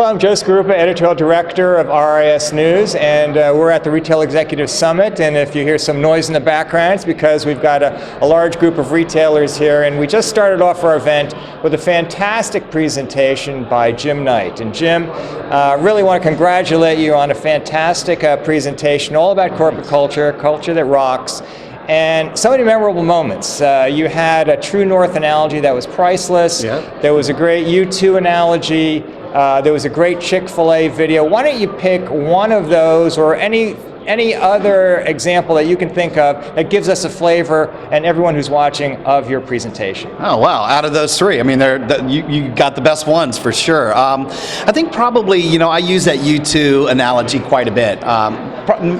I'm Joe Skorupa, Editorial Director of RIS News, and we're at the Retail Executive Summit, and if you hear some noise in the background, it's because we've got a large group of retailers here, and we just started off our event with a fantastic presentation by Jim Knight. And Jim, really want to congratulate you on a fantastic presentation, all about corporate culture, culture that rocks. And so many memorable moments. You had a True North analogy that was priceless. Yeah. There was a great U2 analogy. There was a great Chick-fil-A video. Why don't you pick one of those or any other example that you can think of that gives us a flavor, and everyone who's watching, of your presentation? Oh, wow. Out of those three, I mean, you got the best ones for sure. I think probably, I use that U2 analogy quite a bit.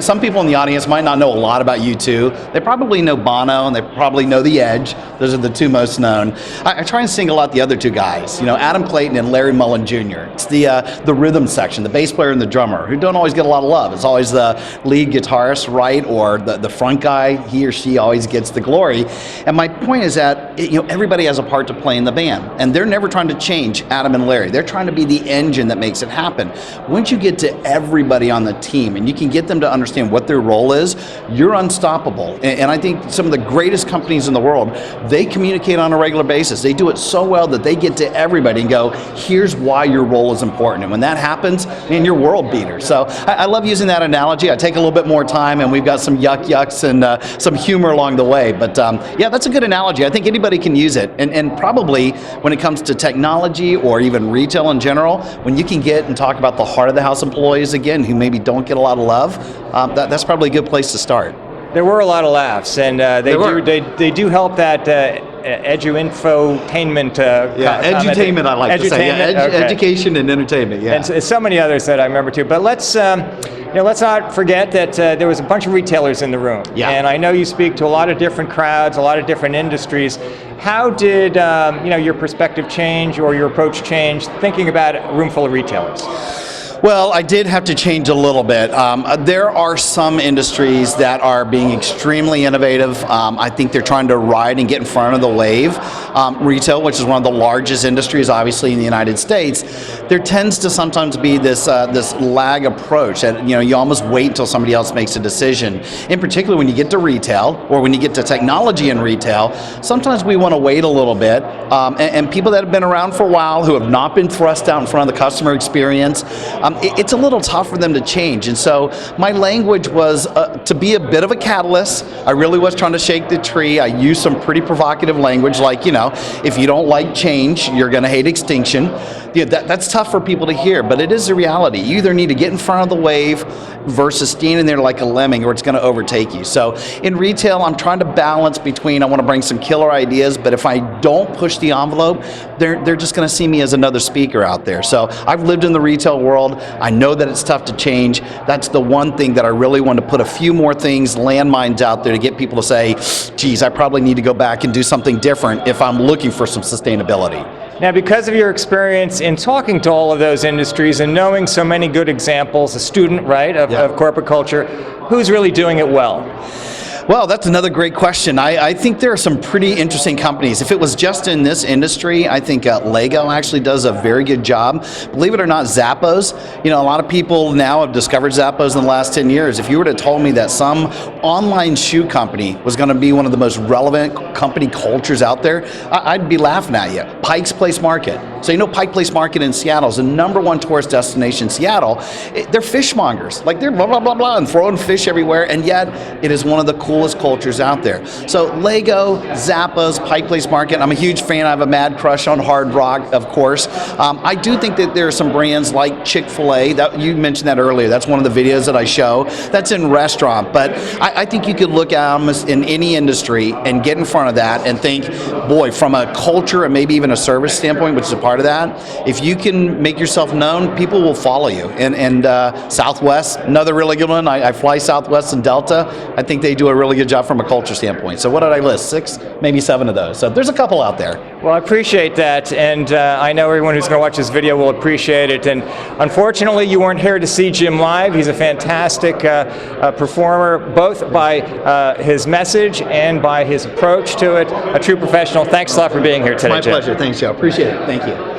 Some people in the audience might not know a lot about U2. They probably know Bono, and they probably know The Edge. Those are the two most known. I try and single out the other two guys, Adam Clayton and Larry Mullen Jr. It's the rhythm section, the bass player and the drummer, who don't always get a lot of love. It's always the lead guitarist, right, or the front guy. He or she always gets the glory. And my point is that everybody has a part to play in the band, and they're never trying to change Adam and Larry. They're trying to be the engine that makes it happen. Once you get to everybody on the team and you can get them to understand what their role is, you're unstoppable. And I think some of the greatest companies in the world, they communicate on a regular basis. They do it so well that they get to everybody and go, here's why your role is important. And when that happens, man, you're world beater. So I love using that analogy. I take a little bit more time, and we've got some yucks and some humor along the way. But yeah, that's a good analogy. I think anybody can use it. And probably when it comes to technology or even retail in general, when you can get and talk about the heart of the house employees again, who maybe don't get a lot of love, that's probably a good place to start. There were a lot of laughs, and they do help that edu-infotainment. Edutainment, I like to say. Yeah, education and entertainment. Yeah, and so many others that I remember too. But let's not forget that there was a bunch of retailers in the room. Yeah. And I know you speak to a lot of different crowds, a lot of different industries. How did your perspective change or your approach change thinking about a room full of retailers? Well, I did have to change a little bit. There are some industries that are being extremely innovative. I think they're trying to ride and get in front of the wave. Retail, which is one of the largest industries, obviously, in the United States, there tends to sometimes be this lag approach that you almost wait until somebody else makes a decision. In particular, when you get to retail or when you get to technology in retail, sometimes we want to wait a little bit. And people that have been around for a while, who have not been thrust out in front of the customer experience, it's a little tough for them to change. And so my language was to be a bit of a catalyst. I really was trying to shake the tree. I used some pretty provocative language like, if you don't like change, you're going to hate extinction. That's tough for people to hear, but it is a reality. You either need to get in front of the wave versus standing there like a lemming, or it's going to overtake you. So in retail, I'm trying to balance between, I want to bring some killer ideas, but if I don't push the envelope, they're just going to see me as another speaker out there. So I've lived in the retail world. I know that it's tough to change. That's the one thing that I really want to put a few more things, landmines out there to get people to say, geez, I probably need to go back and do something different if I'm looking for some sustainability. Now, because of your experience in talking to all of those industries and knowing so many good examples, a student, right, of corporate culture, who's really doing it well? Well, that's another great question. I think there are some pretty interesting companies. If it was just in this industry, I think Lego actually does a very good job. Believe it or not, Zappos, a lot of people now have discovered Zappos in the last 10 years. If you were to told me that some online shoe company was going to be one of the most relevant company cultures out there, I'd be laughing at you. Pike's Place Market. So Pike Place Market in Seattle is the #1 tourist destination in Seattle. They're fishmongers. Like they're blah, blah, blah, blah, and throwing fish everywhere, and yet it is one of the coolest cultures out there. So Lego, Zappos, Pike Place Market, I'm a huge fan. I have a mad crush on Hard Rock, of course. I do think that there are some brands like Chick-fil-A, that you mentioned that earlier. That's one of the videos that I show. That's in restaurant, but I think you could look at them in any industry and get in front of that and think, boy, from a culture and maybe even a service standpoint, which is a part of that, if you can make yourself known, people will follow you. And Southwest, another really good one. I fly Southwest and Delta. I think they do a really good job from a culture standpoint. So what did I list? 6, maybe 7 of those. So there's a couple out there. Well, I appreciate that, and I know everyone who's going to watch this video will appreciate it. And unfortunately, you weren't here to see Jim live. He's a fantastic performer, both by his message and by his approach to it. A true professional. Thanks a lot for being here today, My Jim. pleasure. Thanks, Joe. Appreciate it. Thank you.